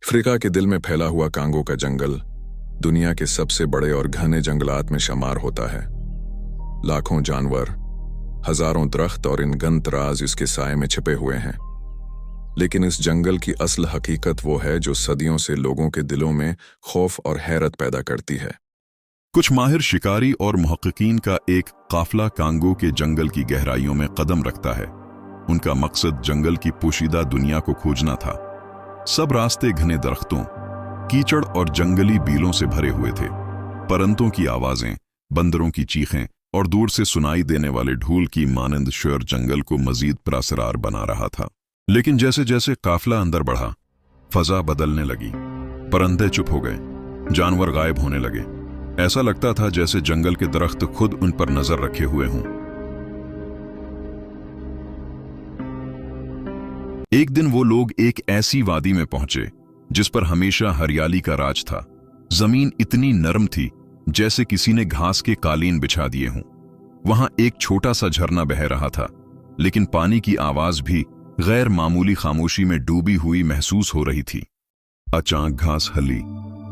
Africa के दिल में फैला हुआ कांगो का जंगल दुनिया के सबसे बड़े और घने जंगलात में शुमार होता है। लाखों जानवर, हजारों दरख्त और इन गंतराज इसके साए में छिपे हुए हैं। लेकिन इस जंगल की असल हकीकत वो है जो सदियों से लोगों के दिलों में खौफ और हैरत पैदा करती है। कुछ माहिर शिकारी और मुहक्किकीन का एक काफिला कांगो के जंगल की गहराइयों में कदम रखता है। उनका मकसद जंगल की पोशीदा दुनिया को खोजना था। सब रास्ते घने दरख्तों, कीचड़ और जंगली बीलों से भरे हुए थे। परंतों की आवाजें, बंदरों की चीखें और दूर से सुनाई देने वाले ढोल की मानंद शोर जंगल को मजीद पुरअसरार बना रहा था। लेकिन जैसे जैसे काफिला अंदर बढ़ा, फजा बदलने लगी। परिंदे चुप हो गए, जानवर गायब होने लगे। ऐसा लगता था जैसे जंगल के दरख्त खुद उन पर नजर रखे हुए हों। एक दिन वो लोग एक ऐसी वादी में पहुंचे जिस पर हमेशा हरियाली का राज था। जमीन इतनी नरम थी जैसे किसी ने घास के कालीन बिछा दिए हों। वहां एक छोटा सा झरना बह रहा था, लेकिन पानी की आवाज भी गैर मामूली खामोशी में डूबी हुई महसूस हो रही थी। अचानक घास हली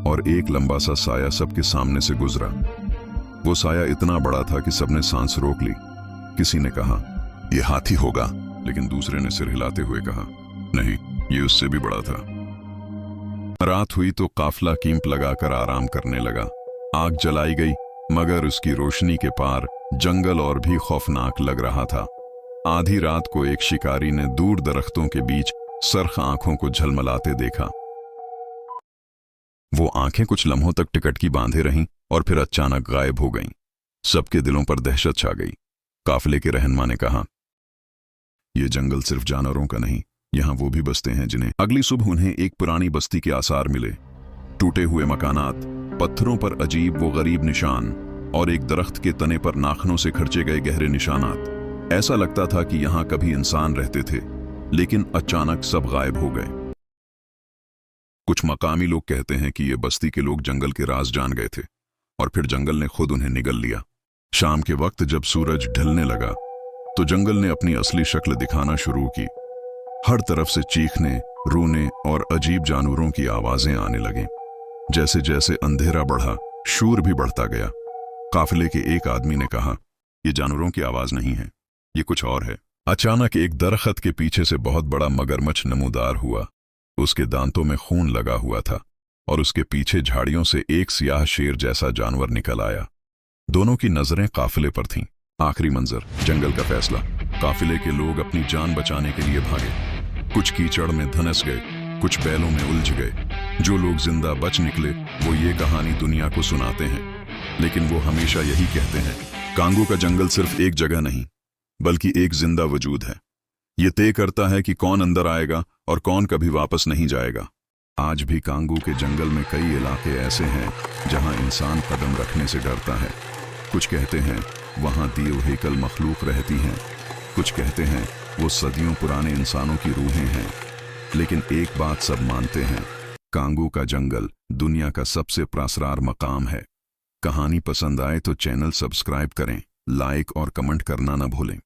और एक लंबा सा साया सबके सामने से गुजरा। वो साया इतना बड़ा था कि सबने सांस रोक ली। किसी ने कहा, यह हाथी होगा, लेकिन दूसरे ने सिर हिलाते हुए कहा, नहीं, ये उससे भी बड़ा था। रात हुई तो काफिला कैंप लगाकर आराम करने लगा। आग जलाई गई, मगर उसकी रोशनी के पार जंगल और भी खौफनाक लग रहा था। आधी रात को एक शिकारी ने दूर दरख्तों के बीच सरख आंखों को झलमलाते देखा। वो आंखें कुछ लम्हों तक टिकट की बांधे रहीं और फिर अचानक गायब हो गईं। सबके दिलों पर दहशत छा गई। काफिले के रहनुमा ने कहा, यह जंगल सिर्फ जानवरों का नहीं, यहां वो भी बसते हैं जिन्हें। अगली सुबह उन्हें एक पुरानी बस्ती के आसार मिले। टूटे हुए मकानात, पत्थरों पर अजीब वो गरीब निशान और एक दरख्त के तने पर नाखनों से खर्चे गए गहरे निशानात। ऐसा लगता था कि यहां कभी इंसान रहते थे, लेकिन अचानक सब गायब हो गए। कुछ मकामी लोग कहते हैं कि ये बस्ती के लोग जंगल के राज जान गए थे और फिर जंगल ने खुद उन्हें निगल लिया। शाम के वक्त जब सूरज ढलने लगा तो जंगल ने अपनी असली शक्ल दिखाना शुरू की। हर तरफ से चीखने, रोने और अजीब जानवरों की आवाजें आने लगीं। जैसे जैसे अंधेरा बढ़ा, शोर भी बढ़ता गया। काफिले के एक आदमी ने कहा, यह जानवरों की आवाज नहीं है, ये कुछ और है। अचानक एक दरख्त के पीछे से बहुत बड़ा मगरमच्छ नमूदार हुआ। उसके दांतों में खून लगा हुआ था और उसके पीछे झाड़ियों से एक सियाह शेर जैसा जानवर निकल आया। दोनों की नजरें काफिले पर थीं। आखिरी मंजर, जंगल का फैसला। काफिले के लोग अपनी जान बचाने के लिए भागे। कुछ कीचड़ में धंस गए, कुछ बैलों में उलझ गए। जो लोग जिंदा बच निकले वो ये कहानी दुनिया को सुनाते हैं, लेकिन वो हमेशा यही कहते हैं, कांगो का जंगल सिर्फ एक जगह नहीं, बल्कि एक जिंदा वजूद है। ये तय करता है कि कौन अंदर आएगा और कौन कभी वापस नहीं जाएगा। आज भी कांगो के जंगल में कई इलाके ऐसे हैं जहां इंसान कदम रखने से डरता है। कुछ कहते हैं वहां दीव हैकल मखलूक रहती हैं, कुछ कहते हैं वो सदियों पुराने इंसानों की रूहें हैं। लेकिन एक बात सब मानते हैं, कांगो का जंगल दुनिया का सबसे पुरअसरार मकाम है। कहानी पसंद आए तो चैनल सब्सक्राइब करें, लाइक और कमेंट करना न भूलें।